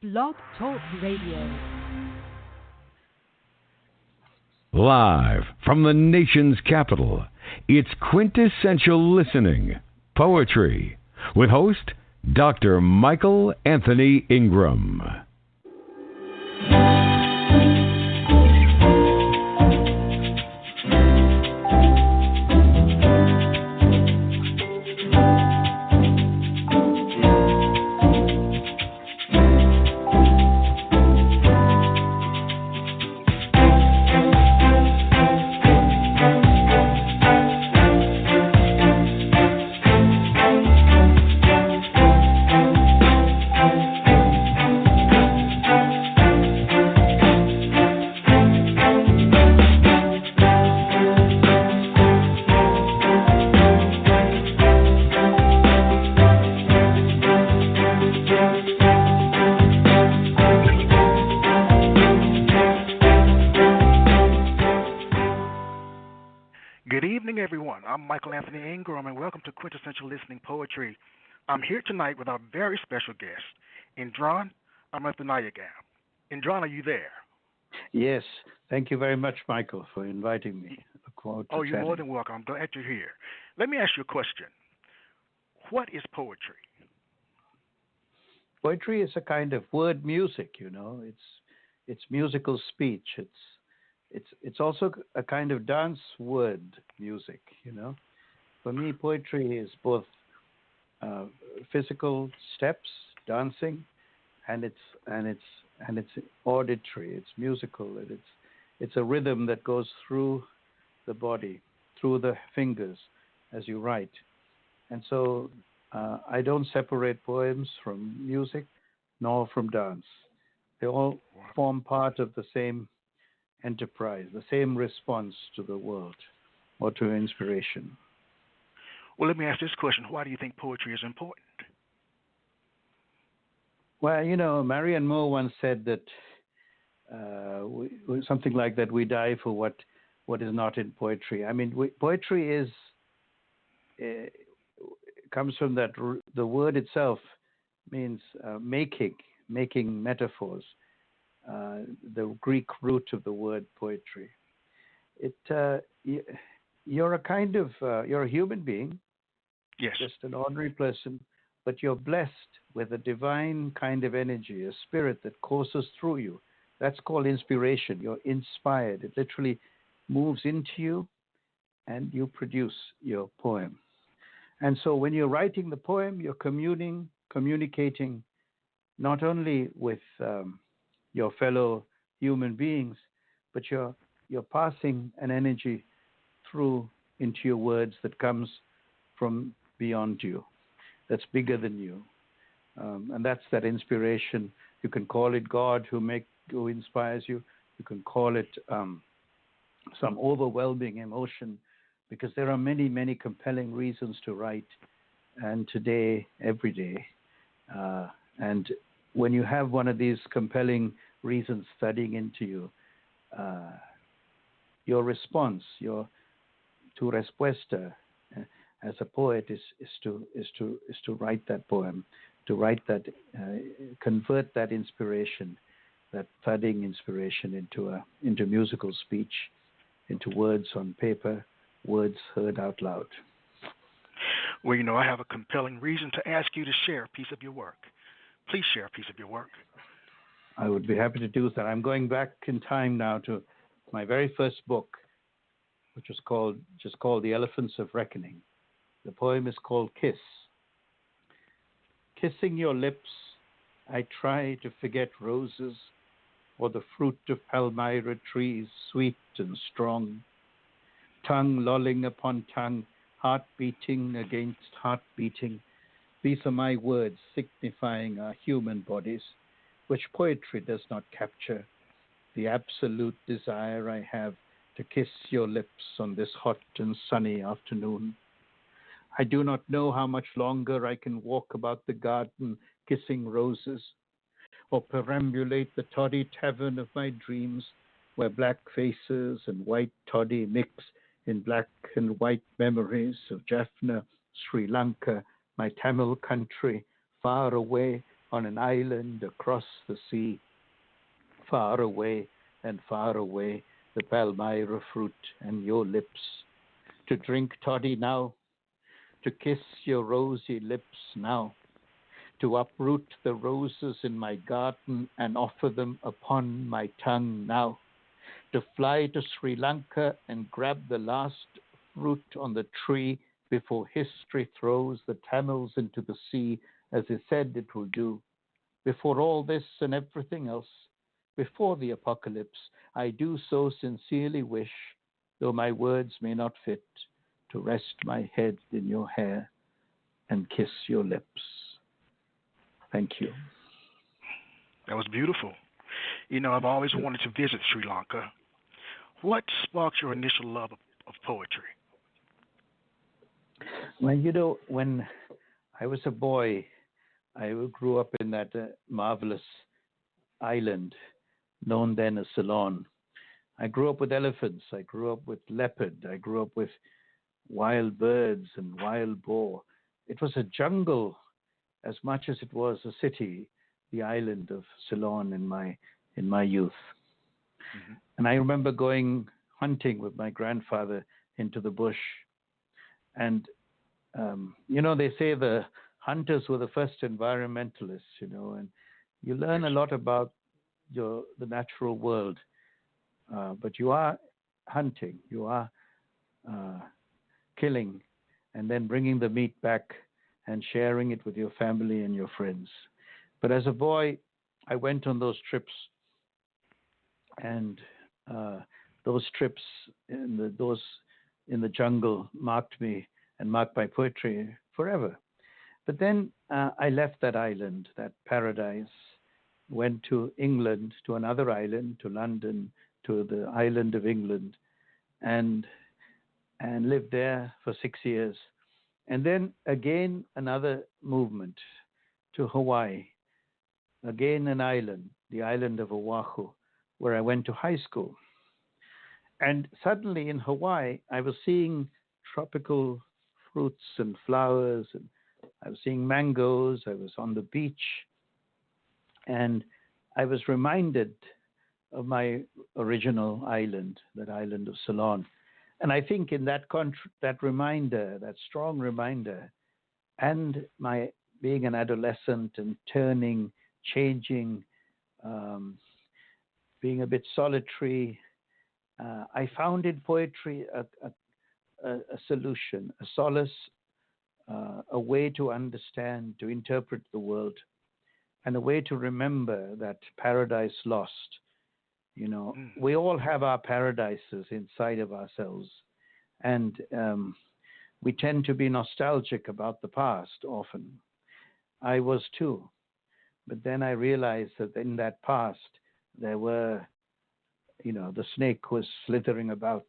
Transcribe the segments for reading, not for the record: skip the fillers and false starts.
Blog Talk Radio. Live from the nation's capital, it's Quintessential Listening, Poetry, with host Dr. Michael Anthony Ingram. Michael Anthony Ingram, and welcome to Quintessential Listening Poetry. I'm here tonight with our very special guest, Indran, Amirthanayagam. Indran, are you there? Yes. Thank you very much, Michael, for inviting me. You're more than welcome. I'm glad you're here. Let me ask you a question. What is poetry? Poetry is a kind of word music, you know. It's musical speech. It's also a kind of dance word music, you know. For me, poetry is both physical steps, dancing, and it's auditory. It's musical. It's a rhythm that goes through the body, through the fingers, as you write. And so I don't separate poems from music, nor from dance. They all form part of the same enterprise, the same response to the world or to inspiration. Well, let me ask this question. Why do you think poetry is important? Well, you know, Marianne Moore once said that something like that, we die for what is not in poetry. I mean, poetry comes from that, the word itself means making metaphors. The Greek root of the word poetry. You're a human being, yes, just an ordinary person, but you're blessed with a divine kind of energy, a spirit that courses through you. That's called inspiration. You're inspired. It literally moves into you, and you produce your poem. And so when you're writing the poem, you're communicating not only with your fellow human beings, but you're passing an energy through into your words that comes from beyond you, that's bigger than you, and that's that inspiration. You can call it God who inspires you. You can call it some overwhelming emotion, because there are many, many compelling reasons to write, and today, every day, and when you have one of these compelling reasons studying into you, your response, your tu respuesta, as a poet is to write that poem, to write that, convert that inspiration, that thudding inspiration into musical speech, into words on paper, words heard out loud. Well, you know, I have a compelling reason to ask you to share a piece of your work. Please share a piece of your work. I would be happy to do that. I'm going back in time now to my very first book, which was called The Elephants of Reckoning. The poem is called Kiss. Kissing your lips, I try to forget roses or the fruit of palmyra trees, sweet and strong. Tongue lolling upon tongue, heart beating against heart beating. These are my words signifying our human bodies, which poetry does not capture. The absolute desire I have to kiss your lips on this hot and sunny afternoon. I do not know how much longer I can walk about the garden kissing roses, or perambulate the toddy tavern of my dreams, where black faces and white toddy mix in black and white memories of Jaffna, Sri Lanka, my Tamil country, far away, on an island across the sea, far away and far away, the palmyra fruit and your lips. To drink toddy now, to kiss your rosy lips now, to uproot the roses in my garden and offer them upon my tongue now, to fly to Sri Lanka and grab the last fruit on the tree before history throws the Tamils into the sea, as it said it will do. Before all this and everything else, before the apocalypse, I do so sincerely wish, though my words may not fit, to rest my head in your hair and kiss your lips. Thank you. That was beautiful. You know, I've always wanted to visit Sri Lanka. What sparked your initial love of poetry? Well, you know, when I was a boy, I grew up in that marvelous island known then as Ceylon. I grew up with elephants. I grew up with leopard. I grew up with wild birds and wild boar. It was a jungle as much as it was a city, the island of Ceylon in my youth. Mm-hmm. And I remember going hunting with my grandfather into the bush. And, you know, they say the hunters were the first environmentalists, you know, and you learn a lot about the natural world. But you are hunting, you are killing, and then bringing the meat back and sharing it with your family and your friends. But as a boy, I went on those trips, and those trips in the jungle marked me and marked my poetry forever. But then I left that island, that paradise, went to England, to another island, to London, to the island of England, and lived there for 6 years. And then again, another movement to Hawaii, again an island, the island of Oahu, where I went to high school. And suddenly in Hawaii, I was seeing tropical fruits and flowers, and I was seeing mangoes. I was on the beach, and I was reminded of my original island, that island of Ceylon. And I think in that reminder, that strong reminder, and my being an adolescent and turning, changing, being a bit solitary, I found in poetry a solution, a solace, a way to understand, to interpret the world, and a way to remember that paradise lost. You know, we all have our paradises inside of ourselves, and we tend to be nostalgic about the past often. I was too. But then I realized that in that past, there were, you know, the snake was slithering about,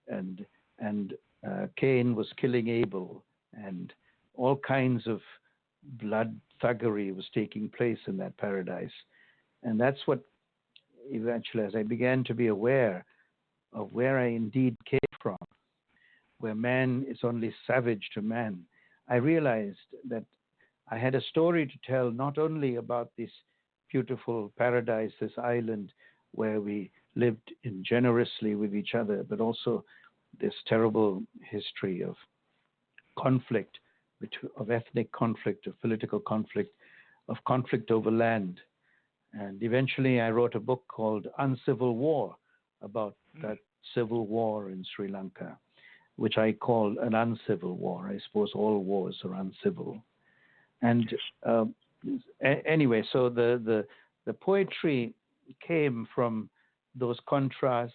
and Cain was killing Abel, and all kinds of blood thuggery was taking place in that paradise. And that's what eventually, as I began to be aware of where I indeed came from, where man is only savage to man, I realized that I had a story to tell, not only about this beautiful paradise, this island where we lived generously with each other, but also this terrible history of conflict, of ethnic conflict, of political conflict, of conflict over land. And eventually I wrote a book called Uncivil War about that civil war in Sri Lanka, which I call an uncivil war. I suppose all wars are uncivil. And anyway, so the poetry came from those contrasts,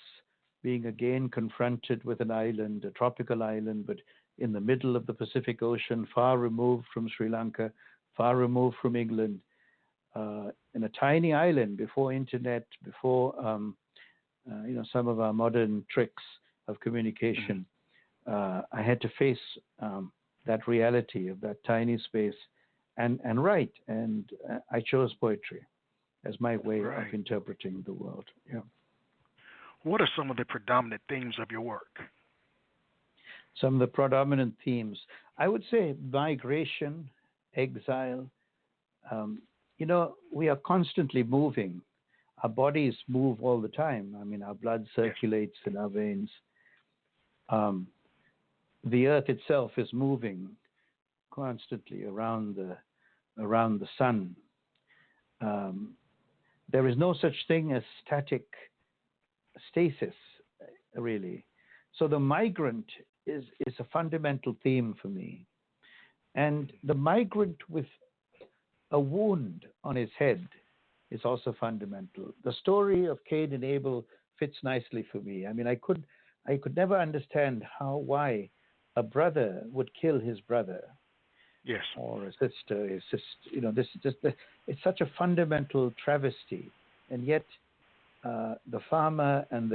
being again confronted with an island, a tropical island, but in the middle of the Pacific Ocean, far removed from Sri Lanka, far removed from England, in a tiny island, before internet, before some of our modern tricks of communication. I had to face that reality of that tiny space and write, and I chose poetry as my way of interpreting the world. Yeah. What are some of the predominant themes of your work? Some of the predominant themes, I would say migration, exile, we are constantly moving. Our bodies move all the time. I mean, our blood circulates in our veins. The earth itself is moving constantly around the sun. There is no such thing as stasis, really. So the migrant is a fundamental theme for me. And the migrant with a wound on his head is also fundamental. The story of Cain and Abel fits nicely for me. I mean, I could never understand why a brother would kill his brother. Yes. Or a sister, his sister. This is it's such a fundamental travesty. And yet, the farmer and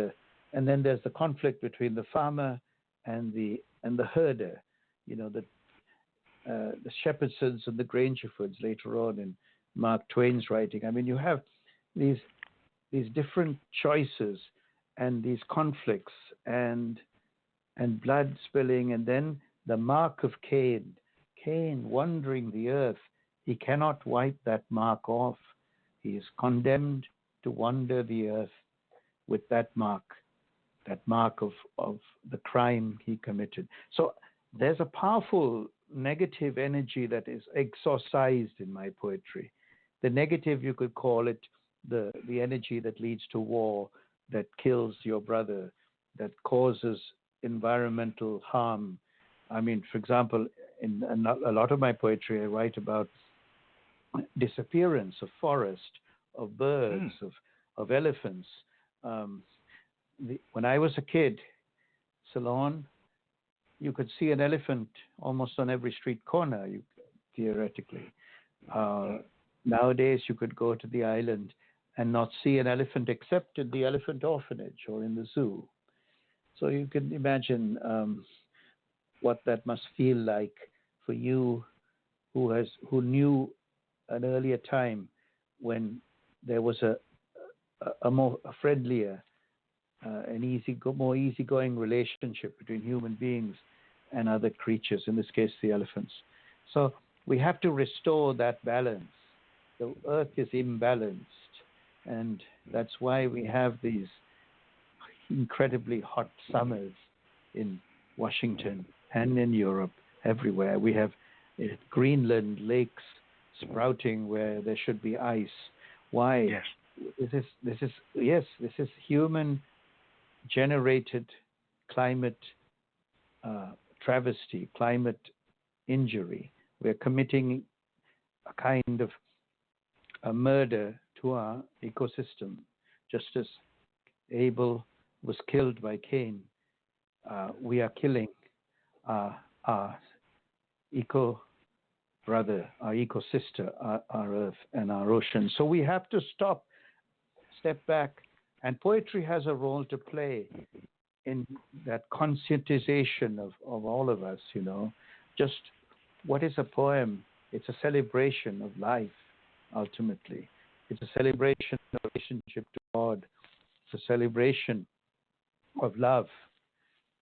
then there's the conflict between the farmer and the herder. The Shepherdsons and the Grangerfords later on in Mark Twain's writing. I mean, you have these different choices and these conflicts and blood spilling, and then the mark of Cain. Cain wandering the earth. He cannot wipe that mark off. He is condemned to wander the earth with that mark of the crime he committed. So there's a powerful negative energy that is exorcised in my poetry. The negative, you could call it the energy that leads to war, that kills your brother, that causes environmental harm. I mean, for example, in a lot of my poetry, I write about disappearance of forest, of birds, of elephants. When I was a kid, Ceylon, you could see an elephant almost on every street corner, theoretically. Nowadays, you could go to the island and not see an elephant except in the elephant orphanage or in the zoo. So you can imagine what that must feel like for you who knew an earlier time when there was a friendlier, more easygoing relationship between human beings and other creatures, in this case the elephants. So we have to restore that balance. The earth is imbalanced, and that's why we have these incredibly hot summers in Washington and in Europe, everywhere. We have Greenland lakes sprouting where there should be ice. Why? Yes. This is human generated climate travesty, climate injury. We're committing a kind of a murder to our ecosystem, just as Abel was killed by Cain. We are killing our eco brother, our eco sister, our earth and our ocean. So we have to step back, and poetry has a role to play in that conscientization of all of us. Just what is a poem? It's a celebration of life, ultimately. It's a celebration of relationship to God. It's a celebration of love.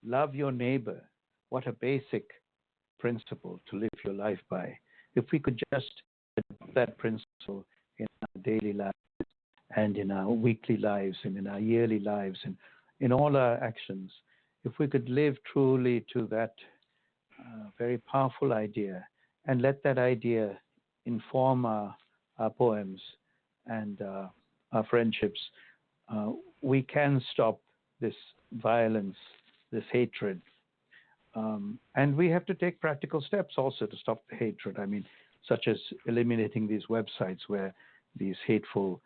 Love your neighbor. What a basic principle to live your life by. If we could just adopt that principle in our daily lives and in our weekly lives and in our yearly lives and in all our actions, if we could live truly to that very powerful idea and let that idea inform our poems and our friendships, we can stop this violence, this hatred. And we have to take practical steps also to stop the hatred. I mean, such as eliminating these websites where these hateful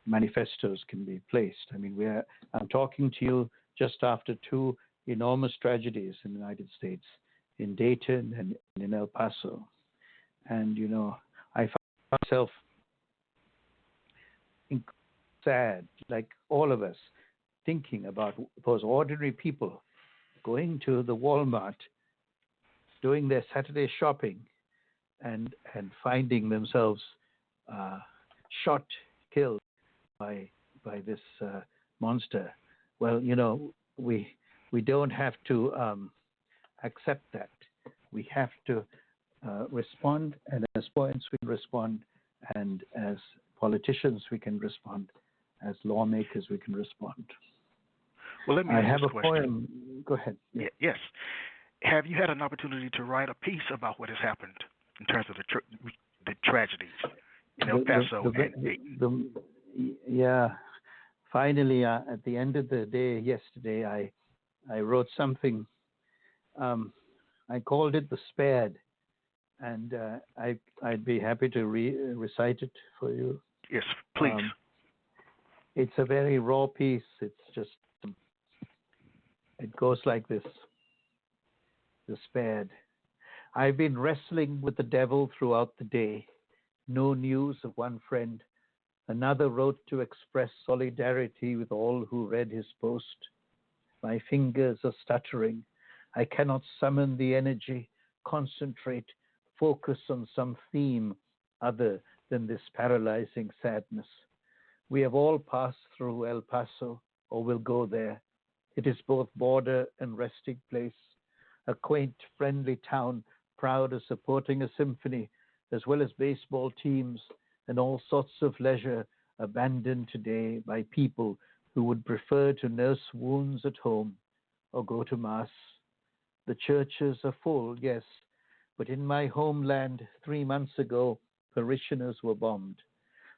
manifestos can be placed. I mean, I'm talking to you just after two enormous tragedies in the United States, in Dayton and in El Paso. And, I found myself sad, like all of us, thinking about those ordinary people going to the Walmart, doing their Saturday shopping, and finding themselves shot, killed by this monster. Well, we don't have to accept that. We have to respond, and as poets we respond And as politicians, we can respond. As lawmakers, we can respond. Well, let me I ask have this a question. poem. Go ahead. Yeah. Yes. Have you had an opportunity to write a piece about what has happened in terms of the tragedies in El Paso and Dayton? Yeah. Finally, at the end of the day yesterday, I wrote something. I called it The Spared, and I'd be happy to recite it for you. Yes, please. It's a very raw piece. It goes like this. The Spared. I've been wrestling with the devil throughout the day. No news of one friend. Another wrote to express solidarity with all who read his post. My fingers are stuttering. I cannot summon the energy, concentrate, focus on some theme other than this paralyzing sadness. We have all passed through El Paso, or will go there. It is both border and resting place, a quaint, friendly town, proud of supporting a symphony, as well as baseball teams and all sorts of leisure, abandoned today by people who would prefer to nurse wounds at home or go to Mass. The churches are full, yes, but in my homeland 3 months ago, parishioners were bombed.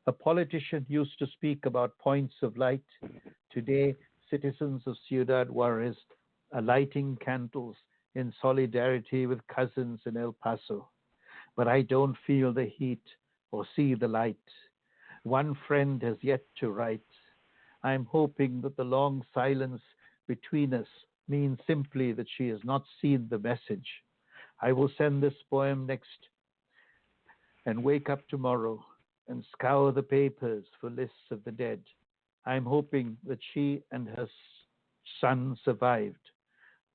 A politician used to speak about points of light. Today, citizens of Ciudad Juarez are lighting candles in solidarity with cousins in El Paso. But I don't feel the heat or see the light. One friend has yet to write. I'm hoping that the long silence between us means simply that she has not seen the message. I will send this poem next and wake up tomorrow and scour the papers for lists of the dead. I'm hoping that she and her son survived.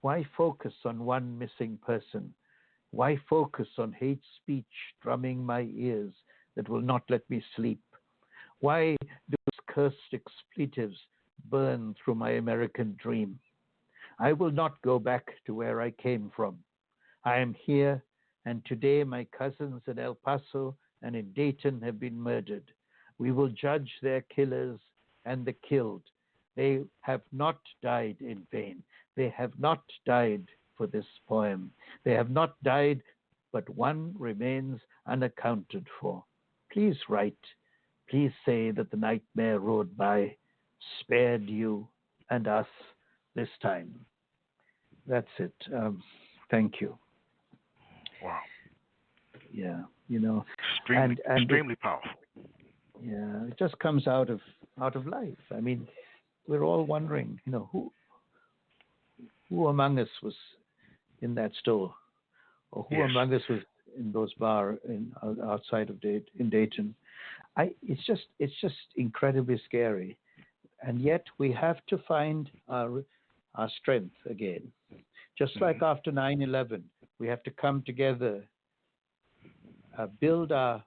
Why focus on one missing person? Why focus on hate speech drumming my ears that will not let me sleep? Why do those cursed expletives burn through my American dream? I will not go back to where I came from. I am here, and today my cousins in El Paso and in Dayton have been murdered. We will judge their killers and the killed. They have not died in vain. They have not died for this poem. They have not died, but one remains unaccounted for. Please write. Please say that the nightmare rode by, spared you and us this time. That's it. Thank you. Wow. Yeah, extremely powerful. Yeah, it just comes out of life. I mean, we're all wondering, who among us was in that store, or who among us was in those bars outside of in Dayton. It's just incredibly scary, and yet we have to find our strength again. Just like after 9/11, we have to come together, build our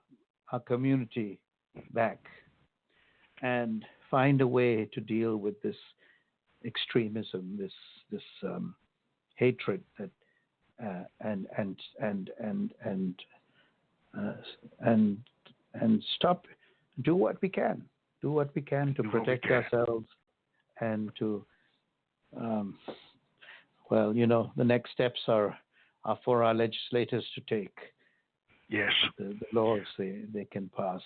community back, and find a way to deal with this extremism, this hatred that and stop. Do what we can to protect ourselves and to the next steps are for our legislators to take. Yes. The laws they can pass,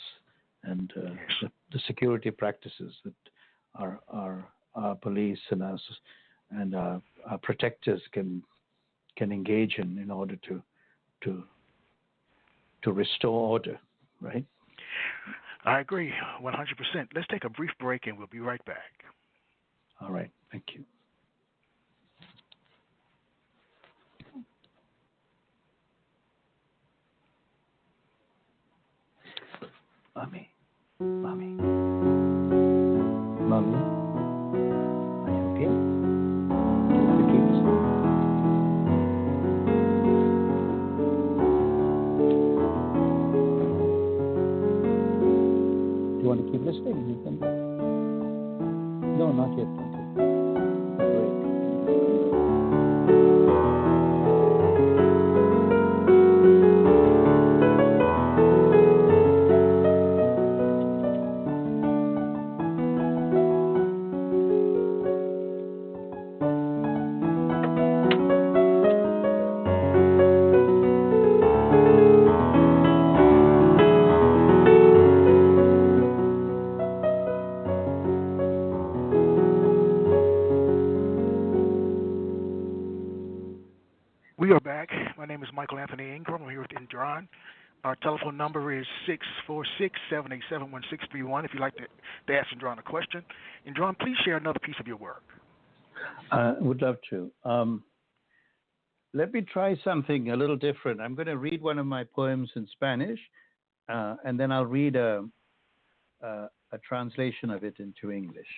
and the security practices that our police and us and our protectors can engage in order to restore order, right? I agree 100%. Let's take a brief break and we'll be right back. All right. Thank you. Mommy. Are you okay? Do you want to keep listening? Do you want to keep listening? You can. No, not yet. Okay. Great. name is Michael Anthony Ingram. I'm here with Indran. Our telephone number is 646-787-1631 if you'd like to ask Indran a question. Indran, please share another piece of your work. Would love to. Let me try something a little different. I'm going to read one of my poems in Spanish, and then I'll read a translation of it into English.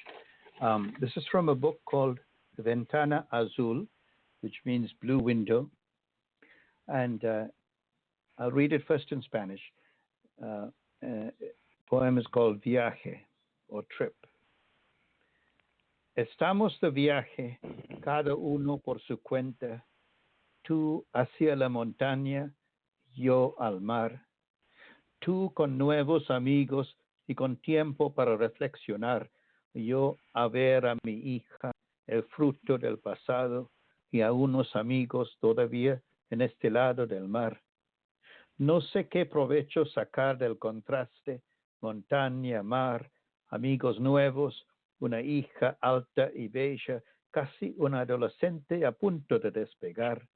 This is from a book called Ventana Azul, which means blue window. And I'll read it first in Spanish. Poem is called Viaje, or Trip. Estamos de viaje, cada uno por su cuenta, tú hacia la montaña, yo al mar, tú con nuevos amigos y con tiempo para reflexionar, yo a ver a mi hija, el fruto del pasado, y a unos amigos todavía en este lado del mar. No sé qué provecho sacar del contraste, montaña, mar, amigos nuevos, una hija alta y bella, casi una adolescente a punto de despegar.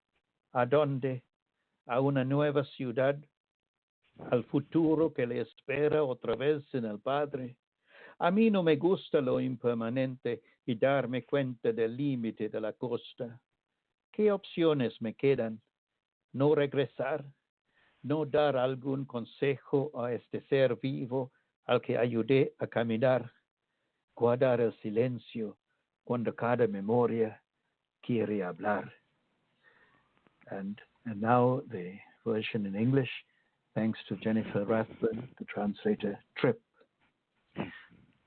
¿A dónde? A una nueva ciudad, al futuro que le espera otra vez en el Padre. A mí no me gusta lo impermanente y darme cuenta del límite de la costa. ¿Qué opciones me quedan? No regresar, no dar algún consejo a este ser vivo al que ayudé a caminar, guardar el silencio cuando cada memoria quiere hablar. And now the version in English, thanks to Jennifer Rathburn, the translator. Trip.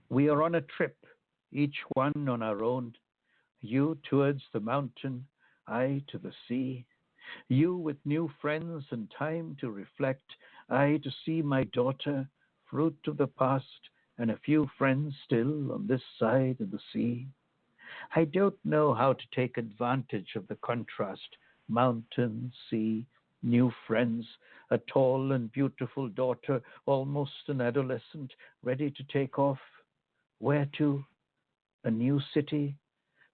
We are on a trip, each one on our own. You towards the mountain, I to the sea. You with new friends and time to reflect, I to see my daughter, fruit of the past, and a few friends still on this side of the sea. I don't know how to take advantage of the contrast, mountain, sea, new friends, a tall and beautiful daughter, almost an adolescent, ready to take off. Where to? A new city?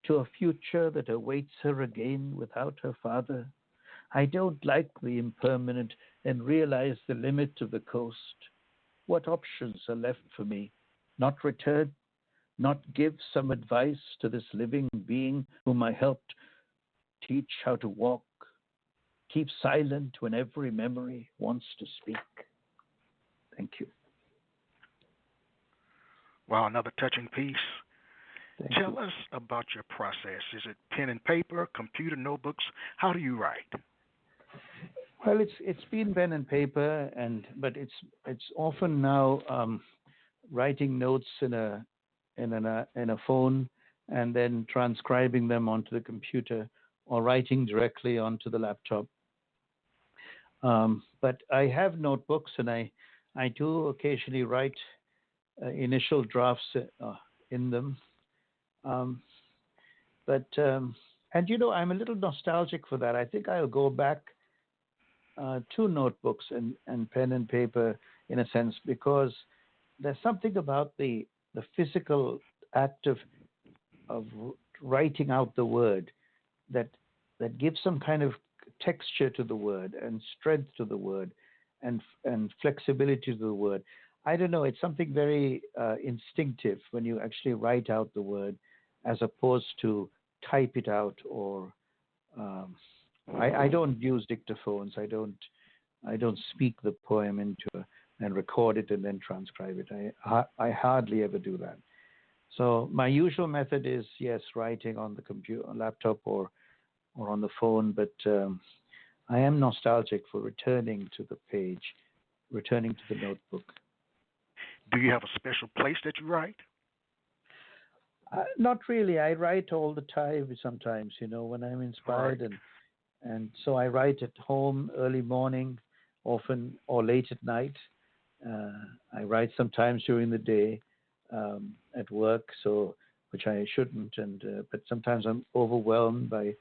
To a future that awaits her again without her father? I don't like the impermanent and realize the limit of the coast. What options are left for me? Not return? Not give some advice to this living being whom I helped teach how to walk? Keep silent when every memory wants to speak. Thank you. Wow, another touching piece. Tell you. us about your process. Is it pen and paper, computer, notebooks? How do you write? Well, it's been pen and paper, but it's often now writing notes in a phone and then transcribing them onto the computer or writing directly onto the laptop. But I have notebooks, and I do occasionally write initial drafts in them. And I'm a little nostalgic for that. I think I'll go back to notebooks and pen and paper in a sense, because there's something about the physical act of writing out the word that gives some kind of texture to the word and strength to the word and flexibility to the word. I don't know. It's something very instinctive when you actually write out the word, as opposed to type it out. Or I don't use dictaphones. I don't speak the poem and record it and then transcribe it. I hardly ever do that. So my usual method is, yes, writing on the computer, laptop, or on the phone. But I am nostalgic for returning to the page, returning to the notebook. Do you have a special place that you write? Not really. I write all the time sometimes, when I'm inspired. Right. And so I write at home early morning, often, or late at night. I write sometimes during the day at work, which I shouldn't. But sometimes I'm overwhelmed by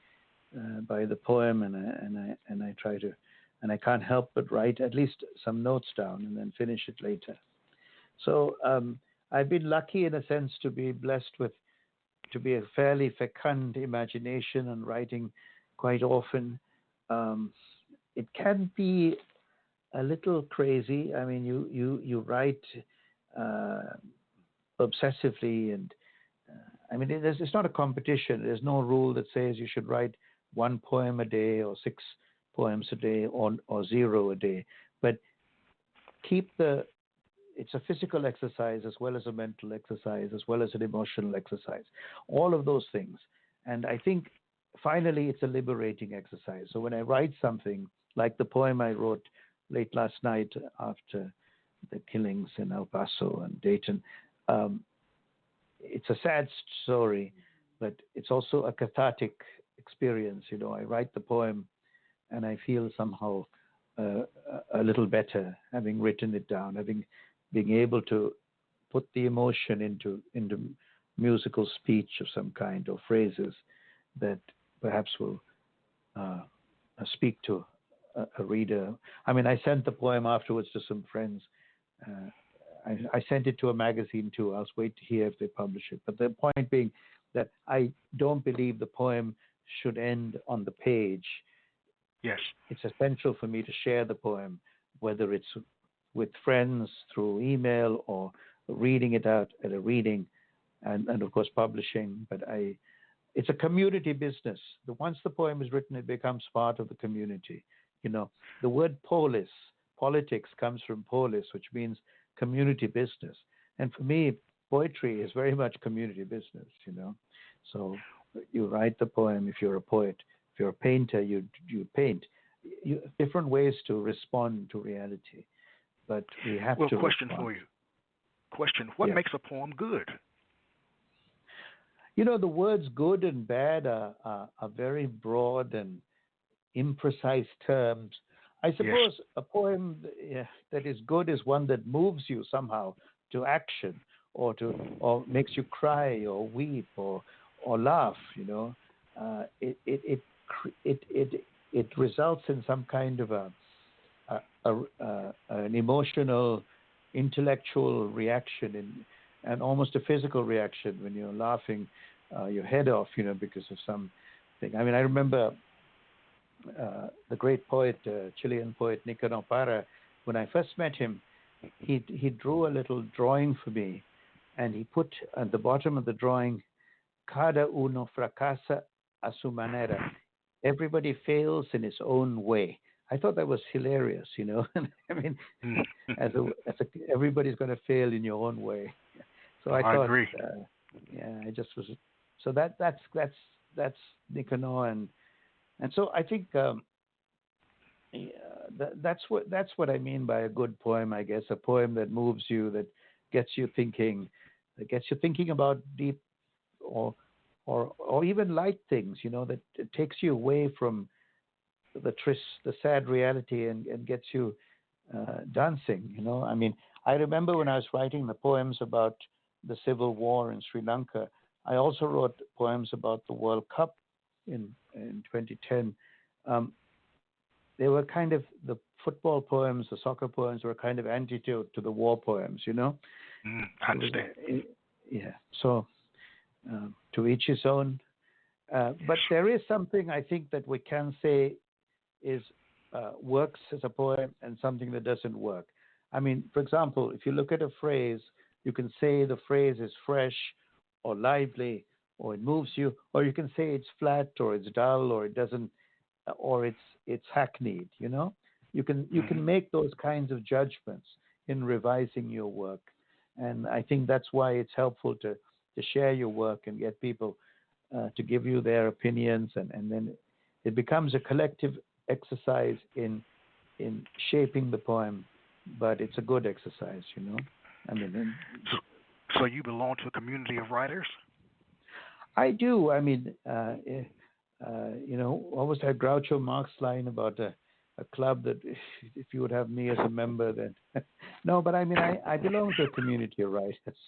the poem, and I try to, and I can't help but write at least some notes down and then finish it later. So I've been lucky in a sense to be blessed to be a fairly fecund imagination and writing quite often. it can be a little crazy. I mean, you write obsessively, and I mean, it's not a competition. There's no rule that says you should write one poem a day or 6 poems a day or 0 a day. But it's a physical exercise as well as a mental exercise, as well as an emotional exercise. All of those things. And I think finally it's a liberating exercise. So when I write something like the poem I wrote late last night after the killings in El Paso and Dayton, it's a sad story, but it's also a cathartic experience. I write the poem and I feel somehow a little better having written it down, being able to put the emotion into musical speech of some kind, or phrases that perhaps will speak to a reader. I mean, I sent the poem afterwards to some friends. I sent it to a magazine too. I'll wait to hear if they publish it. But the point being that I don't believe the poem should end on the page. Yes. It's essential for me to share the poem, whether it's with friends through email or reading it out at a reading, and of course publishing. But it's a community business. Once the poem is written, it becomes part of the community. The word politics comes from polis, which means community business. And for me, poetry is very much community business, So you write the poem if you're a poet. If you're a painter, you paint. Different ways to respond to reality. But we have to question respond. for you. Question, what makes a poem good? The words good and bad are very broad and imprecise terms. I suppose a poem that is good is one that moves you somehow to action, or makes you cry or weep or laugh. It results in some kind of an emotional, intellectual reaction, and almost a physical reaction when you're laughing your head off, because of something. I mean, I remember the great poet, Chilean poet Nicanor Parra. When I first met him, he drew a little drawing for me, and he put at the bottom of the drawing, "Cada uno fracasa a su manera." Everybody fails in his own way. I thought that was hilarious, I mean, everybody's going to fail in your own way. So I thought, agree. I just was. So that's Nicanor, and so I think that's what I mean by a good poem. I guess a poem that moves you, that gets you thinking about deep or even light things, that it takes you away from the sad reality and gets you dancing. I mean, I remember when I was writing the poems about the civil war in Sri Lanka, I also wrote poems about the World Cup in 2010. They were kind of, the football poems, the soccer poems were kind of antidote to the war poems, I understand. So to each his own. But there is something I think that we can say is works as a poem and something that doesn't work. I mean, for example, if you look at a phrase, you can say the phrase is fresh or lively, or it moves you, or you can say it's flat or it's dull or it doesn't, or it's hackneyed. You can make those kinds of judgments in revising your work, and I think that's why it's helpful to share your work and get people to give you their opinions, and then it becomes a collective exercise in shaping the poem. But it's a good exercise, I mean. So you belong to a community of writers? I do. I mean, what was that Groucho Marx line about a club that if you would have me as a member, then no. But I mean, I belong to a community of writers.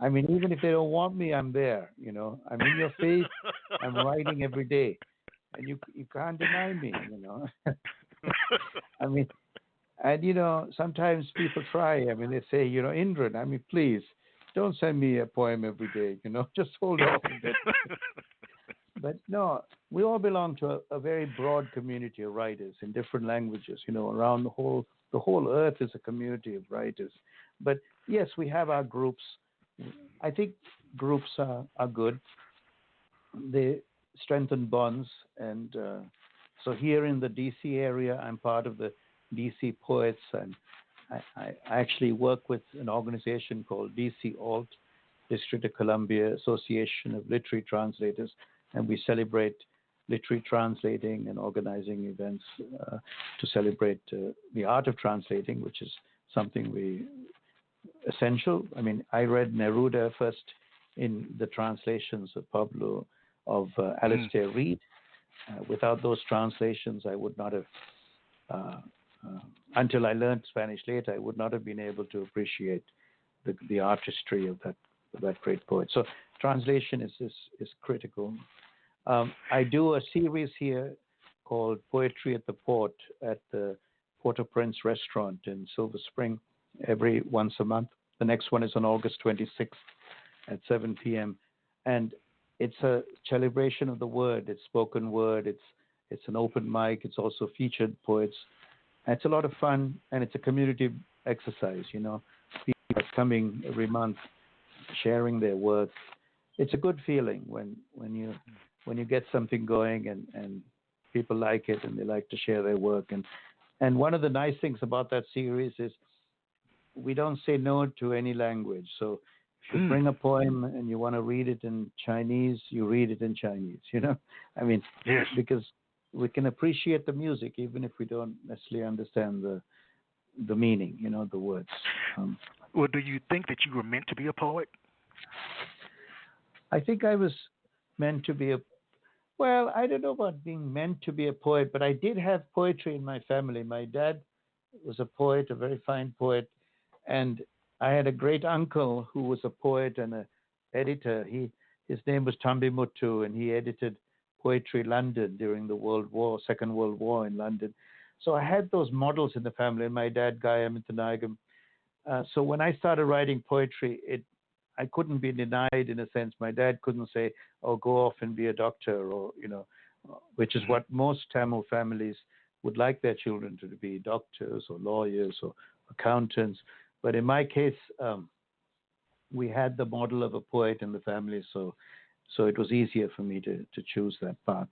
I mean, even if they don't want me, I'm there. I'm in your face. I'm writing every day, and you can't deny me. I mean, and sometimes people try. I mean, they say, Indran, I mean, please don't send me a poem every day. Just hold off a bit. But no, we all belong to a very broad community of writers in different languages. Around the whole earth is a community of writers. But yes, we have our groups. I think groups are good. They strengthen bonds. And so here in the DC area, I'm part of the DC Poets, and I actually work with an organization called DC Alt, District of Columbia Association of Literary Translators, and we celebrate literary translating and organizing events to celebrate the art of translating, which is something essential. I mean, I read Neruda first in the translations of Alistair Reid. Without those translations, I would not have, until I learned Spanish later, I would not have been able to appreciate the artistry of that great poet. So translation is critical. I do a series here called Poetry at the Port at the Port-au-Prince restaurant in Silver Spring every once a month. The next one is on August 26th at 7 p.m. And it's a celebration of the word. It's spoken word. It's an open mic. It's also featured poets. And it's a lot of fun, and it's a community exercise. People are coming every month, sharing their work. It's a good feeling when you get something going and people like it and they like to share their work. And one of the nice things about that series is we don't say no to any language. So if you bring a poem and you want to read it in Chinese, you read it in Chinese, I mean, yes, because we can appreciate the music even if we don't necessarily understand the meaning, the words. Well, do you think that you were meant to be a poet? I think I was meant to be I don't know about being meant to be a poet, but I did have poetry in my family. My dad was a poet, a very fine poet, and I had a great uncle who was a poet and an editor. His name was Tambi Muttu, and he edited Poetry London during the Second World War in London. So I had those models in the family, and my dad, Guy Amirthanayagam. So when I started writing poetry, I couldn't be denied in a sense. My dad couldn't say, "Oh, go off and be a doctor," or which is what most Tamil families would like their children to be, doctors or lawyers or accountants. But in my case, we had the model of a poet in the family, so it was easier for me to choose that path.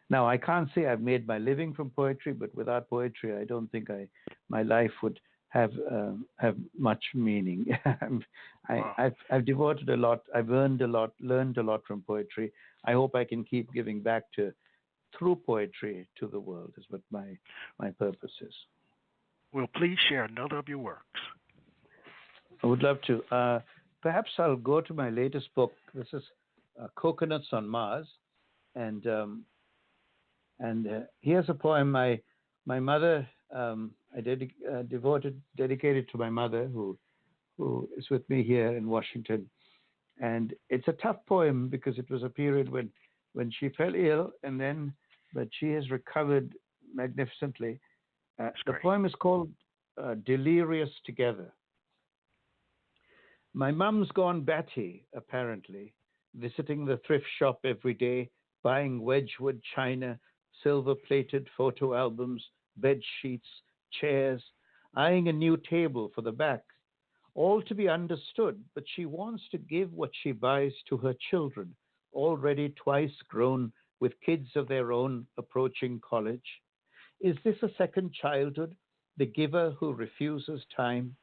Now, I can't say I've made my living from poetry, but without poetry, I don't think my life would have much meaning. I've devoted a lot. I've earned a lot, learned a lot from poetry. I hope I can keep giving back through poetry to the world. Is what my purpose is. Well, please share another of your works. I would love to. Perhaps I'll go to my latest book. This is Coconuts on Mars, and here's a poem my mother. I dedicated to my mother, who is with me here in Washington. And it's a tough poem because it was a period when she fell ill, but she has recovered magnificently. The poem is called Delirious Together. My mum's gone batty, apparently, visiting the thrift shop every day, buying Wedgwood china, silver-plated photo albums, bed sheets, chairs, eyeing a new table for the back. All to be understood, but she wants to give what she buys to her children, already twice grown with kids of their own approaching college. Is this a second childhood, the giver who refuses time?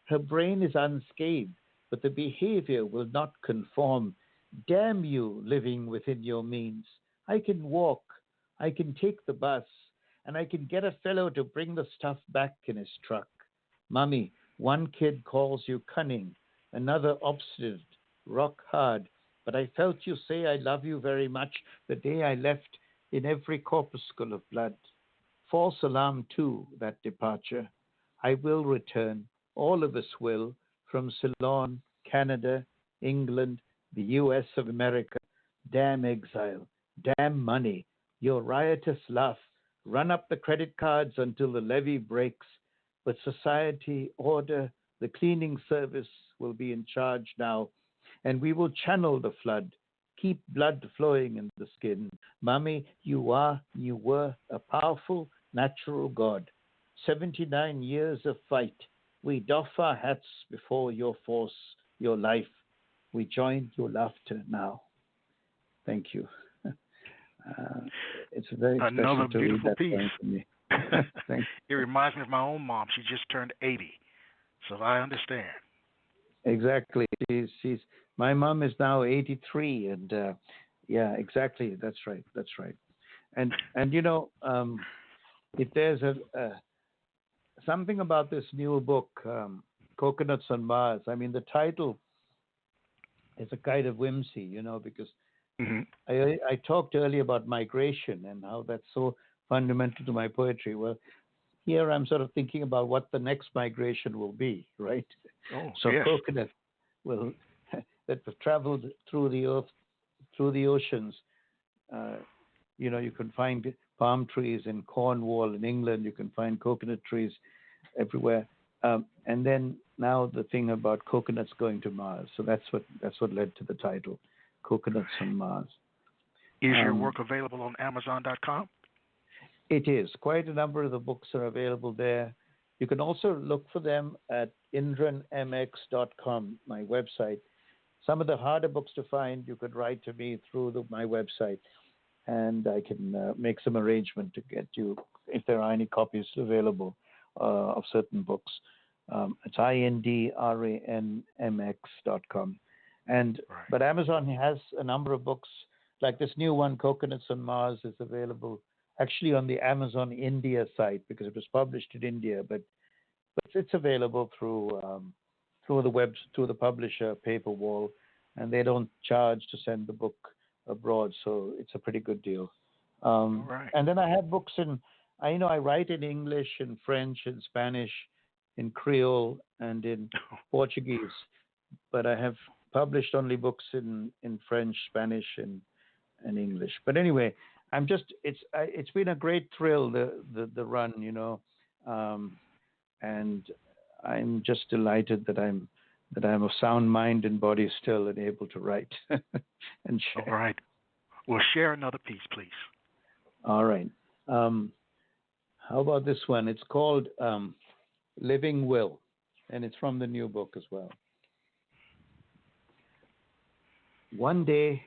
Her brain is unscathed, but the behavior will not conform. Damn you, living within your means. I can walk, I can take the bus, and I can get a fellow to bring the stuff back in his truck. Mummy, one kid calls you cunning, another obstinate, rock hard, but I felt you say I love you very much the day I left in every corpuscle of blood. False alarm too, that departure. I will return, all of us will, from Ceylon, Canada, England, the U.S. of America. Damn exile, damn money, your riotous laugh. Run up the credit cards until the levee breaks. But society, order, the cleaning service will be in charge now, and we will channel the flood keep blood flowing in the skin. Mommy, you were a powerful natural God. 79 years of fight. We doff our hats before your force, your life. We join your laughter now. Thank you. It's very Another special to read beautiful that piece. poem to me. Thank It reminds me of my own mom. She just turned 80, so I understand. Exactly. She's my mom is now 83, and yeah, exactly. That's right. That's right. And if there's a something about this new book, Coconuts on Mars. I mean, the title is a kind of whimsy, because Hmm. I talked earlier about migration and how that's so fundamental to my poetry. Well, here I'm sort of thinking about what the next migration will be, right? Oh, So yes. coconut will that have traveled through the earth, through the oceans. Uh, you can find palm trees in Cornwall in England. You can find coconut trees everywhere. And then now the thing about coconuts going to Mars. So that's what led to the title, Coconuts on Mars. Is your Um, work available on Amazon.com? It is. Quite a number of the books are available there. You can also look for them at indranmx.com, my website. Some of the harder books to find, you could write to me through my website, and I can make some arrangement to get you, if there are any copies available of certain books. It's indranmx.com. Right. But Amazon has a number of books, like this new one, Coconuts on Mars, is available actually on the Amazon India site because it was published in India, but it's available through the publisher Paperwall, and they don't charge to send the book abroad, so it's a pretty good deal. All right. And then I have books I write in English, in French, in Spanish, in Creole, and in Portuguese, but I have published only books in French, Spanish, and English. But anyway, it's been a great thrill the run, and I'm just delighted that I'm of sound mind and body still and able to write and All share. right. Well, share another piece, please. All right. How about this one? It's called Living Will, and it's from the new book as well. One day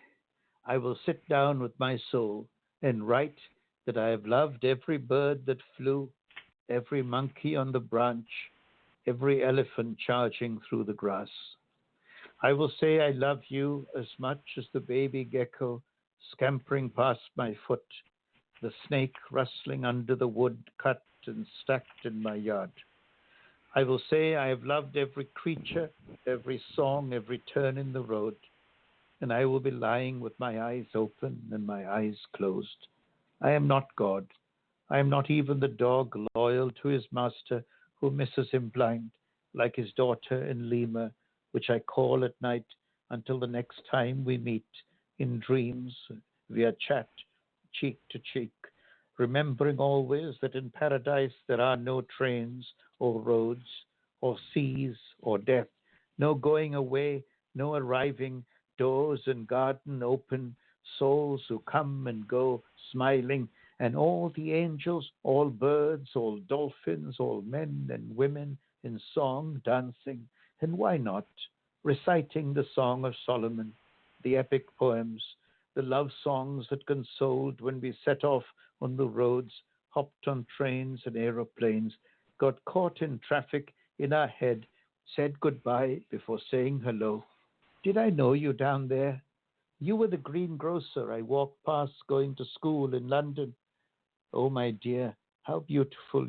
I will sit down with my soul and write that I have loved every bird that flew, every monkey on the branch, every elephant charging through the grass. I will say I love you as much as the baby gecko scampering past my foot, the snake rustling under the wood cut and stacked in my yard. I will say I have loved every creature, every song, every turn in the road, and I will be lying with my eyes open and my eyes closed. I am not God. I am not even the dog loyal to his master who misses him blind, like his daughter in Lima, which I call at night until the next time we meet in dreams via chat, cheek to cheek, remembering always that in paradise there are no trains or roads or seas or death, no going away, no arriving, doors and garden open, souls who come and go, smiling, and all the angels, all birds, all dolphins, all men and women in song, dancing, and why not, reciting the Song of Solomon, the epic poems, the love songs that consoled when we set off on the roads, hopped on trains and aeroplanes, got caught in traffic in our head, said goodbye before saying hello. Did I know you down there? You were the greengrocer I walked past going to school in London. Oh, my dear, how beautiful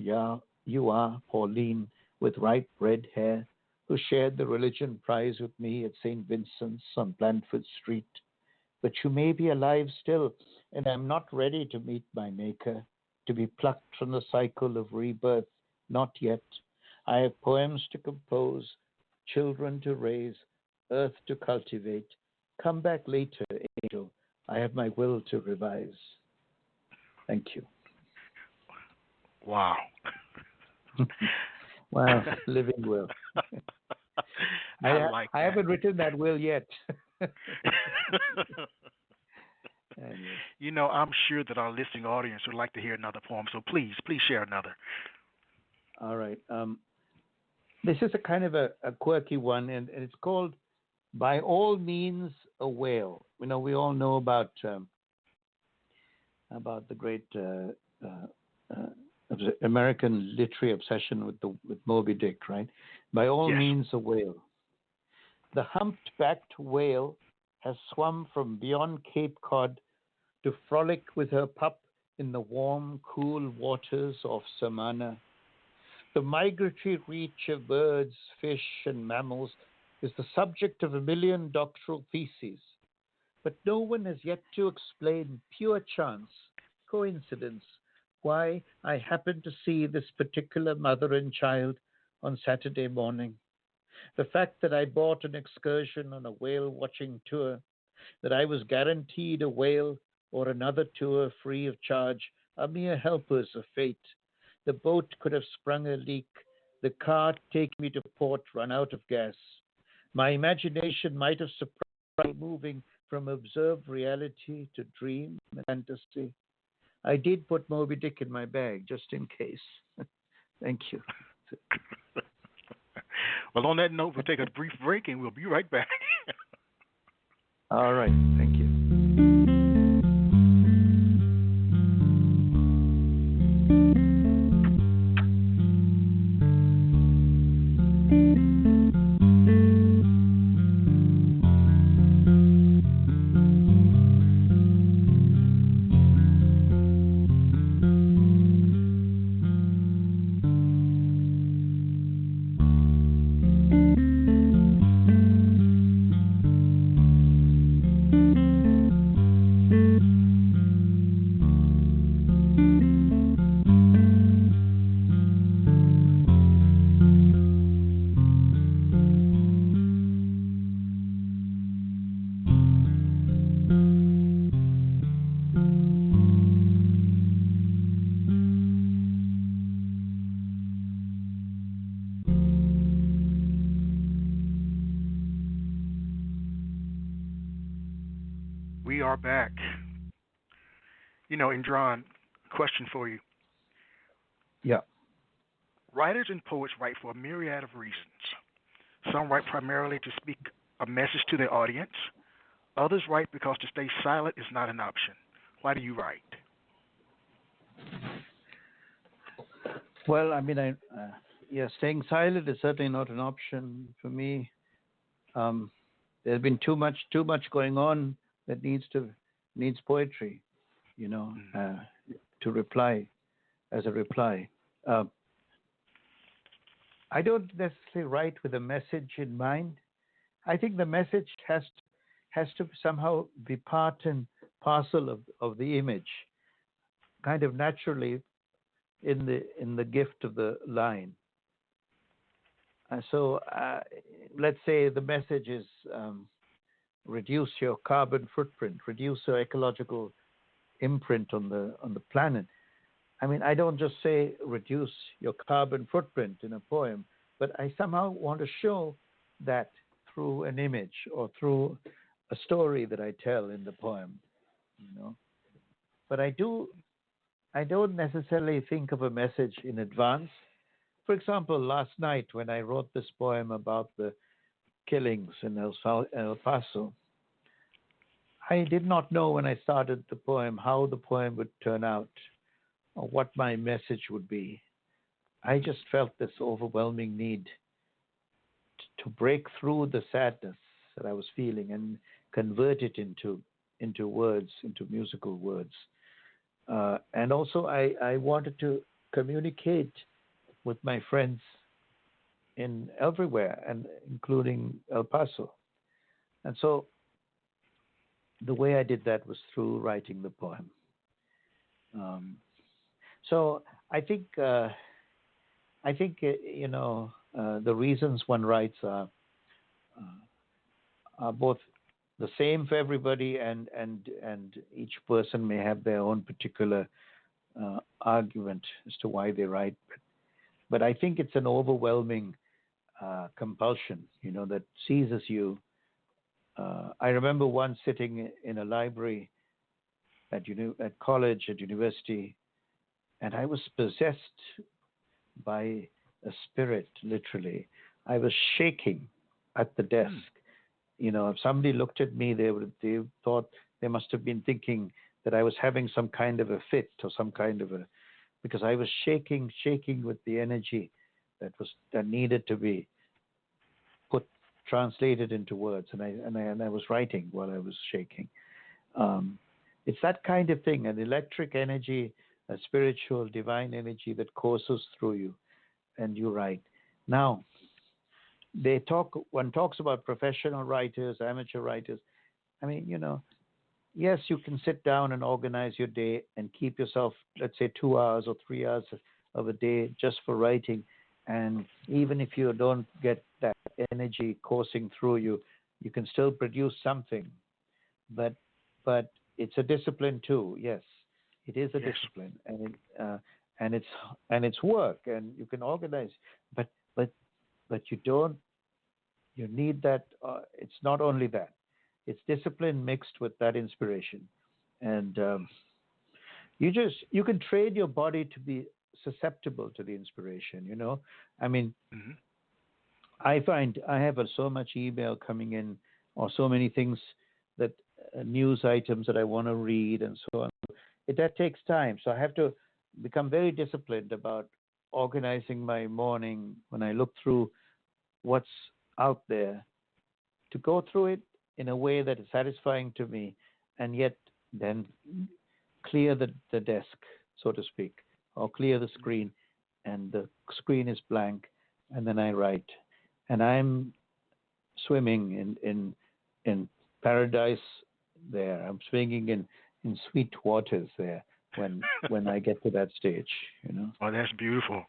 you are, Pauline, with ripe red hair, who shared the religion prize with me at St. Vincent's on Blandford Street. But you may be alive still, and I'm not ready to meet my Maker, to be plucked from the cycle of rebirth. Not yet. I have poems to compose, children to raise, earth to cultivate. Come back later, angel. I have my will to revise. Thank you. Wow. Wow, living will. I like I that. haven't written that will yet. I'm sure that our listening audience would like to hear another poem, so please share another. All right. This is a kind of a quirky one, and it's called "By All Means a Whale." We all know about the great American literary obsession with Moby Dick, right? By all Yes. means a whale. The humped-backed whale has swum from beyond Cape Cod to frolic with her pup in the warm, cool waters of Samana. The migratory reach of birds, fish, and mammals is the subject of a million doctoral theses, but no one has yet to explain pure chance, coincidence, why I happened to see this particular mother and child on Saturday morning. The fact that I bought an excursion on a whale watching tour, that I was guaranteed a whale or another tour free of charge, are mere helpers of fate. The boat could have sprung a leak, the car taking me to port run out of gas. My imagination might have surprised me moving from observed reality to dream and fantasy. I did put Moby Dick in my bag just in case. Thank you. Well, on that note, we'll take a brief break and we'll be right back. All right. Thank you. We are back. Indran, question for you. Yeah. Writers and poets write for a myriad of reasons. Some write primarily to speak a message to their audience. Others write because to stay silent is not an option. Why do you write? Well, yeah, staying silent is certainly not an option for me. There's been too much going on that needs poetry, to reply as a reply. I don't necessarily write with a message in mind. I think the message has to somehow be part and parcel of the image, kind of naturally in the gift of the line. So let's say the message is reduce your carbon footprint, reduce your ecological imprint on the planet. I don't just say reduce your carbon footprint in a poem, but I somehow want to show that through an image or through a story that I tell in the poem, But I don't necessarily think of a message in advance. For example, last night when I wrote this poem about the killings in El Paso, I did not know when I started the poem how the poem would turn out or what my message would be. I just felt this overwhelming need to break through the sadness that I was feeling and convert it into words, into musical words. And also I wanted to communicate with my friends in everywhere, and including El Paso. And so the way I did that was through writing the poem. So I think the reasons one writes are both the same for everybody, and each person may have their own particular argument as to why they write. But I think it's an overwhelming compulsion, that seizes you. I remember once sitting in a library at college, at university, and I was possessed by a spirit. Literally, I was shaking at the desk. If somebody looked at me, they thought they must have been thinking that I was having some kind of a fit or some kind of because I was shaking with the energy that needed to be translated into words, and I was writing while I was shaking. It's that kind of thing, an electric energy, a spiritual, divine energy that courses through you, and you write. Now, one talks about professional writers, amateur writers. I mean, yes, you can sit down and organize your day and keep yourself, let's say, 2 hours or 3 hours of a day just for writing. And even if you don't get that energy coursing through you, you can still produce something. But it's a discipline too. Yes, it is a discipline, and it's work, and you can organize. But you need that. It's not only that. It's discipline mixed with that inspiration, and you can train your body to be susceptible to the inspiration. I mean, I find I have so much email coming in, or so many things that news items that I want to read, and so on. That takes time, so I have to become very disciplined about organizing my morning when I look through what's out there, to go through it in a way that is satisfying to me, and yet then clear the desk, so to speak, or clear the screen, and the screen is blank, and then I write. And I'm swimming in paradise there. I'm swimming in sweet waters there when I get to that stage. Oh, that's beautiful.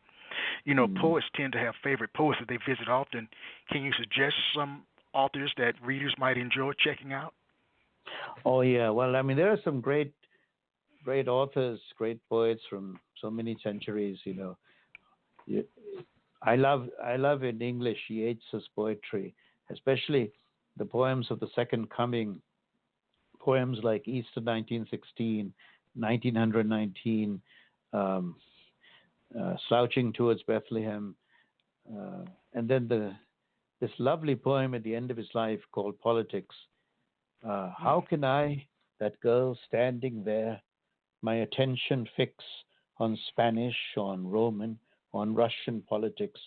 Poets tend to have favorite poets that they visit often. Can you suggest some authors that readers might enjoy checking out? Oh yeah, well, I mean, there are some great authors, great poets from so many centuries. I love in English Yeats's poetry, especially the poems of the Second Coming, poems like Easter 1916, 1919, Slouching Towards Bethlehem, and then this lovely poem at the end of his life called Politics. How can I, that girl standing there, my attention fix on Spanish, on Roman, on Russian politics?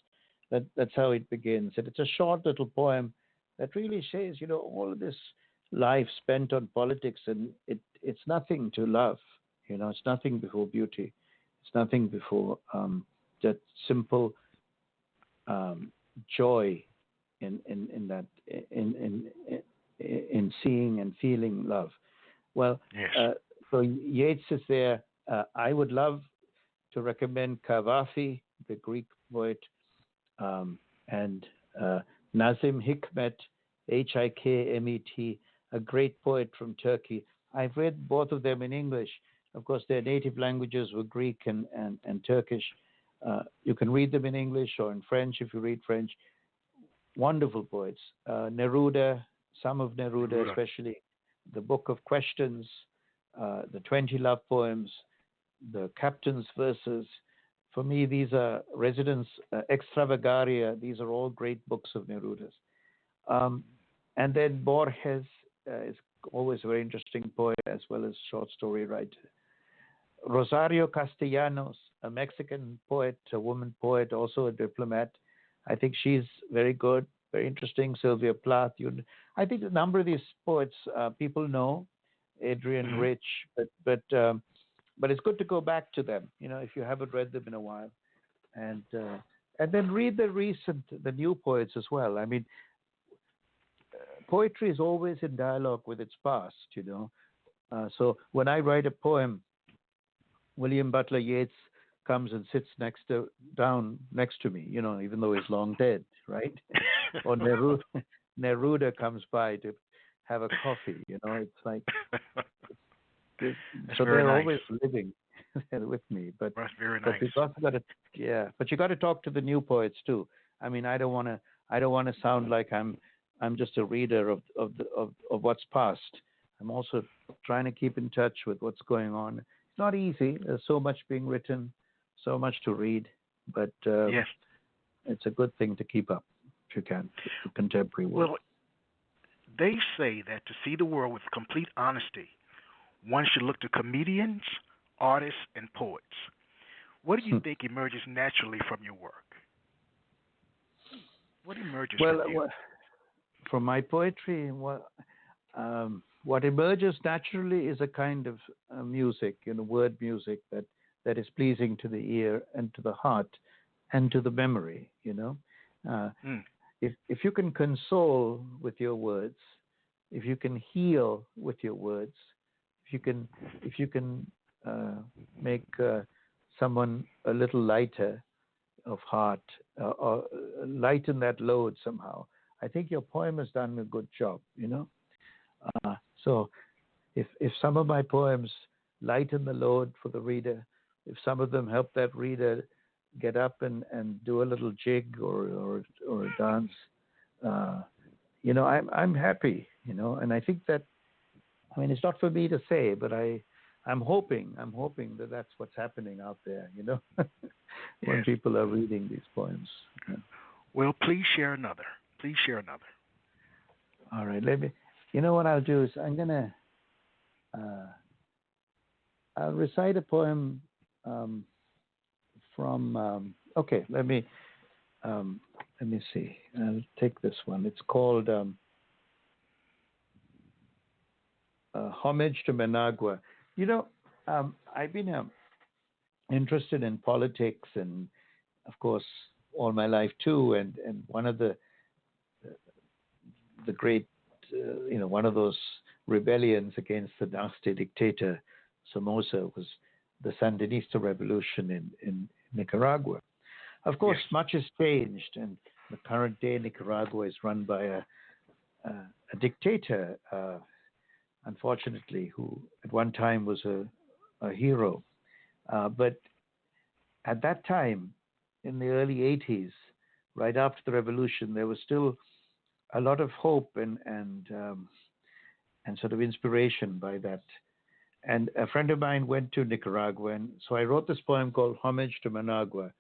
That's how it begins. And it's a short little poem that really says, all of this life spent on politics, and it's nothing to love. It's nothing before beauty. It's nothing before that simple joy in that in seeing and feeling love. Well, yes. So Yeats is there. I would love to recommend Kavafi, the Greek poet, and Nazim Hikmet, Hikmet, a great poet from Turkey. I've read both of them in English. Of course, their native languages were Greek and Turkish. You can read them in English or in French if you read French. Wonderful poets. Neruda, some of Neruda, especially the Book of Questions, the 20 Love Poems, the Captain's Verses. For me, these are Residence Extravagaria. These are all great books of Neruda's. And then Borges is always a very interesting poet as well as short story writer. Rosario Castellanos, a Mexican poet, a woman poet, also a diplomat. I think she's very good, very interesting. Sylvia Plath. I think a number of these poets people know, Adrian Rich, but it's good to go back to them, if you haven't read them in a while, and then read the new poets as well. I mean, poetry is always in dialogue with its past, So when I write a poem, William Butler Yeats comes and sits down next to me, even though he's long dead, right? Or Neruda comes by to have a coffee, It's like, so they're nice. always living with me. But that's very nice. But you got to talk to the new poets too. I mean, I don't want to sound like I'm just a reader of what's past. I'm also trying to keep in touch with what's going on. It's not easy. There's so much being written, so much to read, but Yes. it's a good thing to keep up if you can, the contemporary world. Well, they say that to see the world with complete honesty, one should look to comedians, artists, and poets. What do you think emerges naturally from your work? What emerges Well, from you? from my poetry, what emerges naturally is a kind of music, word music that is pleasing to the ear and to the heart and to the memory. Mm. If you can console with your words, if you can heal with your words, if you can make someone a little lighter of heart, or lighten that load somehow, I think your poem has done a good job. So if some of my poems lighten the load for the reader, if some of them help that reader get up and do a little jig or a dance, I'm happy. And I think that, it's not for me to say, but I'm hoping that that's what's happening out there. When Yes. people are reading these poems. Yeah. Well, please share another. Please share another. All right, let me. What I'll do is I'm gonna. I'll recite a poem from. Okay, let me see. I'll take this one. It's called "Homage to Managua." I've been interested in politics and, of course, all my life too. And one of the great, one of those rebellions against the nasty dictator Somoza was the Sandinista revolution in Nicaragua. Of course, Yes. much has changed, and the current day Nicaragua is run by a dictator, unfortunately, who at one time was a hero. But at that time, in the early 80s, right after the revolution, there was still a lot of hope and sort of inspiration by that. And a friend of mine went to Nicaragua, and so I wrote this poem called "Homage to Managua,"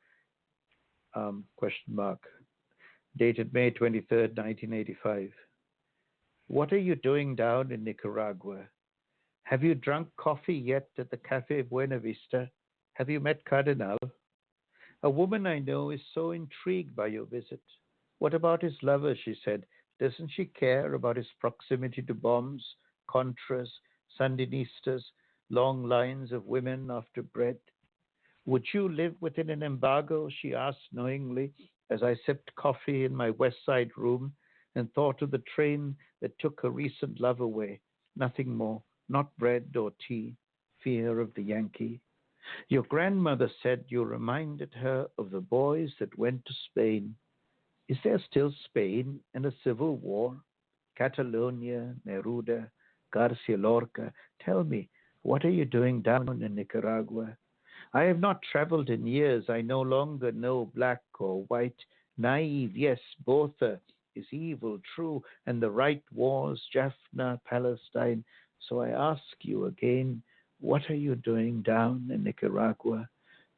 dated May 23rd, 1985. What are you doing down in Nicaragua? Have you drunk coffee yet at the Cafe Buena Vista? Have you met Cardinal? A woman I know is so intrigued by your visit. What about his lover, she said. Doesn't she care about his proximity to bombs, Contras, Sandinistas, long lines of women after bread? Would you live within an embargo, she asked knowingly, as I sipped coffee in my West Side room and thought of the train that took her recent love away. Nothing more, not bread or tea, fear of the Yankee. Your grandmother said you reminded her of the boys that went to Spain. Is there still Spain and a civil war? Catalonia, Neruda, Garcia Lorca. Tell me, what are you doing down in Nicaragua? I have not traveled in years. I no longer know black or white. Naive, yes, both is evil, true, and the right wars, Jaffna, Palestine. So I ask you again, what are you doing down in Nicaragua?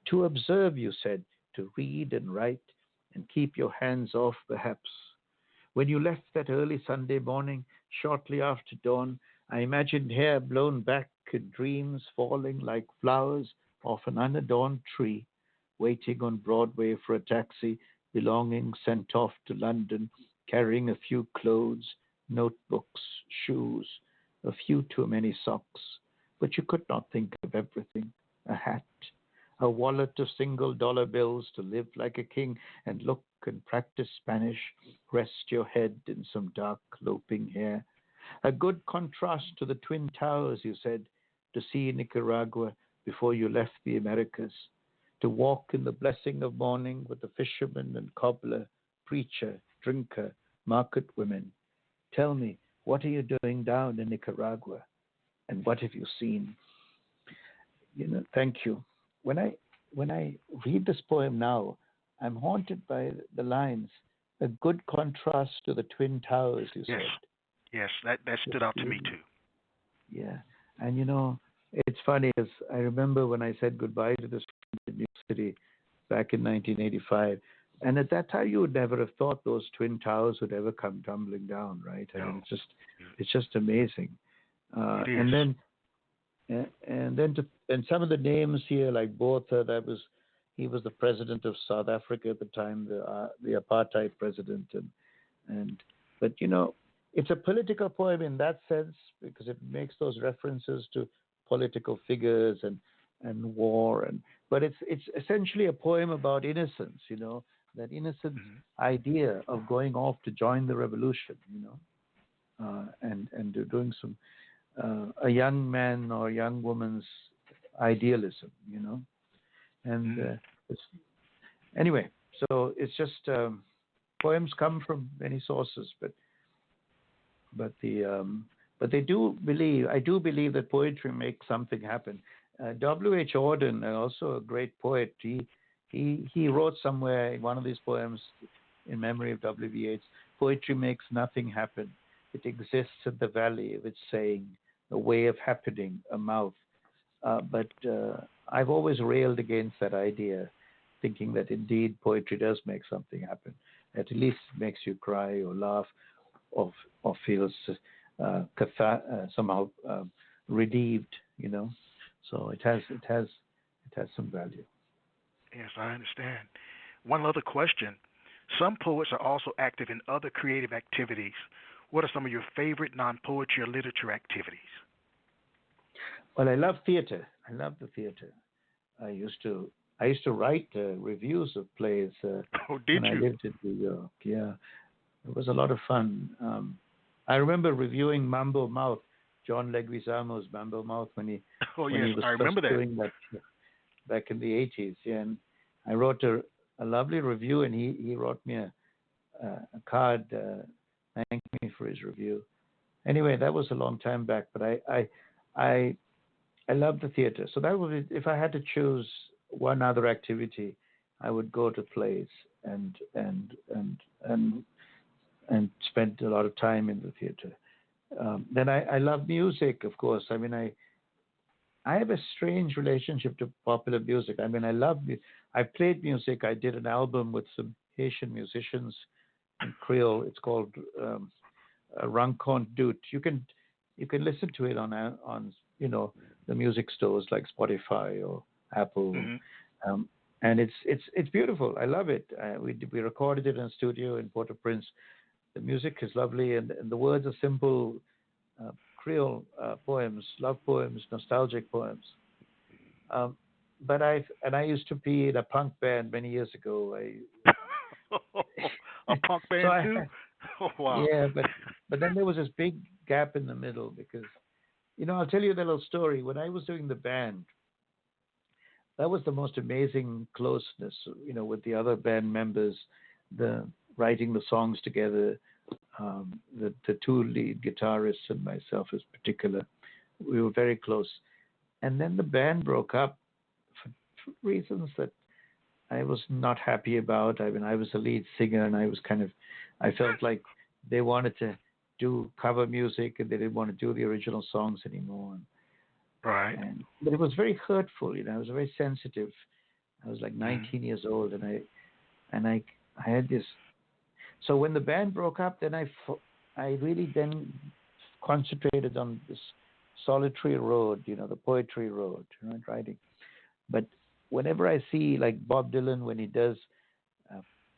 To observe, you said, to read and write, and keep your hands off, perhaps. When you left that early Sunday morning, shortly after dawn, I imagined hair blown back and dreams falling like flowers off an unadorned tree, waiting on Broadway for a taxi, belongings sent off to London, carrying a few clothes, notebooks, shoes, a few too many socks. But you could not think of everything. A hat, a wallet of $single bills to live like a king and look and practice Spanish, rest your head in some dark loping hair. A good contrast to the Twin Towers, you said, to see Nicaragua before you left the Americas, to walk in the blessing of morning with the fisherman and cobbler, preacher, drinker, market women. Tell me, what are you doing down in Nicaragua? And what have you seen? Thank you. When I read this poem now, I'm haunted by the lines, a good contrast to the Twin Towers, you Yes. said. Yes, that stood out to me too. Yeah. And it's funny because I remember when I said goodbye to this friend in New York City back in 1985. And at that time, you would never have thought those twin towers would ever come tumbling down, right? I mean, No, it's just amazing. it is. And then, and some of the names here, like Botha, he was the president of South Africa at the time, the apartheid president, and but it's a political poem in that sense because it makes those references to political figures and war but it's essentially a poem about innocence, that innocent idea of going off to join the revolution, and doing some a young man or young woman's idealism, and it's, anyway. So it's just poems come from many sources, but I do believe that poetry makes something happen. W.H. Auden, also a great poet, he wrote somewhere in one of these poems in memory of W.B.H. Poetry makes nothing happen. It exists in the valley of its saying, a way of happening, a mouth. But I've always railed against that idea, thinking that indeed poetry does make something happen. At least it makes you cry or laugh or feels somehow relieved, So it has some value. Yes, I understand. One other question. Some poets are also active in other creative activities. What are some of your favorite non-poetry or literature activities? Well, I love theater. I love the theater. I used to write reviews of plays Did when I you? lived in New York. Yeah, it was a lot of fun. I remember reviewing Mambo Mouth, John Leguizamo's Mambo Mouth, when he Yes, was I first remember that. doing that back in the 80s. Yeah, and I wrote a lovely review, and he wrote me a card thanking me for his review. Anyway, that was a long time back, but I love the theater. So that would be, if I had to choose one other activity, I would go to plays and spend a lot of time in the theater. Then I love music, of course. I mean, I have a strange relationship to popular music. I mean, I played music. I did an album with some Haitian musicians in Creole. It's called Rencontre Doute. You can listen to it on the music stores like Spotify or Apple, and it's beautiful. I love it. We recorded it in a studio in Port-au-Prince. The music is lovely, and the words are simple Creole poems, love poems, nostalgic poems. But I used to be in a punk band many years ago. A punk band too? Oh, wow. Yeah, but then there was this big gap in the middle because, I'll tell you the little story. When I was doing the band, that was the most amazing closeness, with the other band members, the writing the songs together, the two lead guitarists and myself in particular. We were very close. And then the band broke up for reasons that I was not happy about. I mean, I was the lead singer, and I felt like they wanted to do cover music, and they didn't want to do the original songs anymore. Right. But it was very hurtful. I was very sensitive. I was like 19 years old, and I had this. So when the band broke up, then I really then concentrated on this solitary road, the poetry road, writing. But whenever I see like Bob Dylan, when he does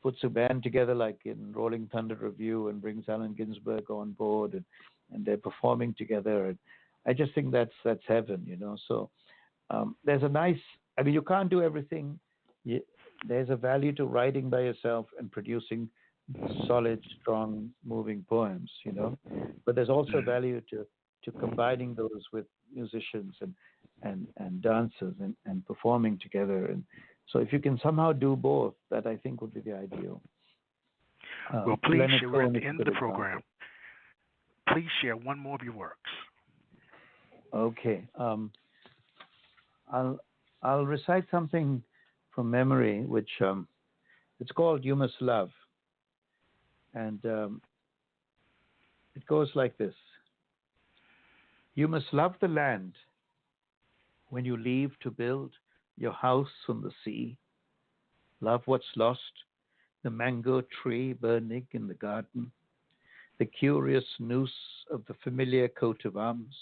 puts a band together like in Rolling Thunder Review and brings Allen Ginsberg on board and they're performing together, and I just think that's heaven, So there's a nice. I mean, you can't do everything. There's a value to writing by yourself and producing solid, strong, moving poems, But there's also value to combining those with musicians and dancers and performing together. And so if you can somehow do both, that I think would be the ideal. Well, please Leonard share. We're at Cohen the is a end of good the program. example. Please share one more of your works. Okay. I'll recite something from memory, which it's called "You Must Love," and it goes like this. You must love the land when you leave to build your house on the sea. Love what's lost, the mango tree burning in the garden, the curious noose of the familiar coat of arms.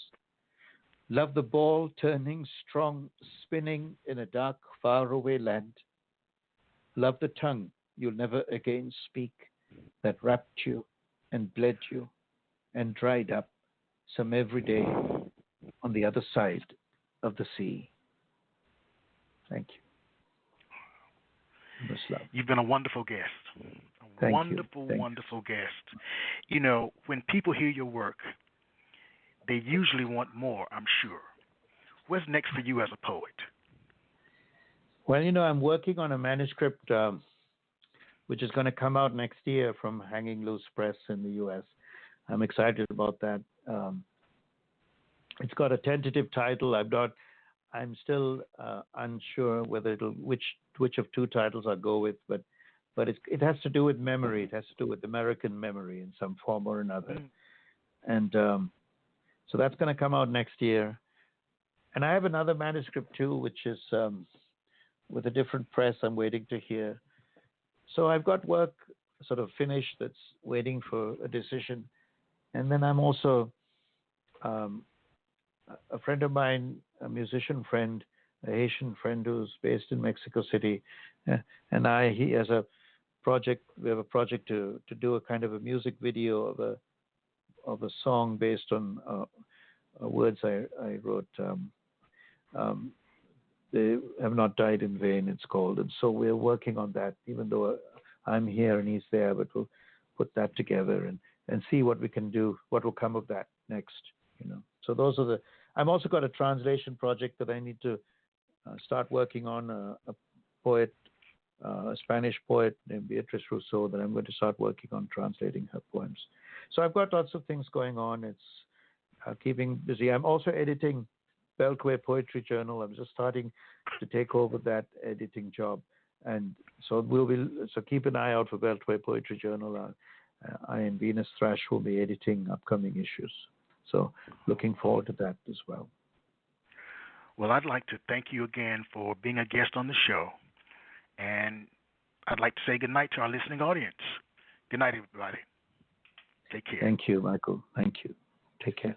Love the ball turning strong, spinning in a dark, faraway land. Love the tongue you'll never again speak, that wrapped you and bled you and dried up some every day on the other side of the sea. Thank you. You must love. You've been a wonderful guest. Thank Wonderful, you. wonderful guest. You know, when people hear your work, they usually want more, I'm sure. What's next for you as a poet? Well, you know, I'm working on a manuscript which is going to come out next year from Hanging Loose Press in the U.S. I'm excited about that. It's got a tentative title. I'm still unsure whether which of two titles I'll go with, but it has to do with memory. It has to do with American memory in some form or another. And so that's going to come out next year. And I have another manuscript too, which is with a different press. I'm waiting to hear. So I've got work sort of finished that's waiting for a decision. And then I'm also a friend of mine, a musician friend, a Haitian friend who's based in Mexico City, and he has a project. We have a project to do a kind of a music video of a song based on words I wrote. They have not died in vain, it's called, and so we're working on that. Even though I'm here and he's there, but we'll put that together and see what we can do, what will come of that next. You know, so those are the. I'm also got a translation project that I need to start working on. A poet, a Spanish poet named Beatrice Rousseau, that I'm going to start working on translating her poems. So I've got lots of things going on. It's keeping busy. I'm also editing Beltway Poetry Journal. I'm just starting to take over that editing job, and so so keep an eye out for Beltway Poetry Journal. I and Venus Thrash will be editing upcoming issues. So looking forward to that as well. Well, I'd like to thank you again for being a guest on the show, and I'd like to say good night to our listening audience. Good night, everybody. Take care. Thank you, Michael. Thank you. Take care.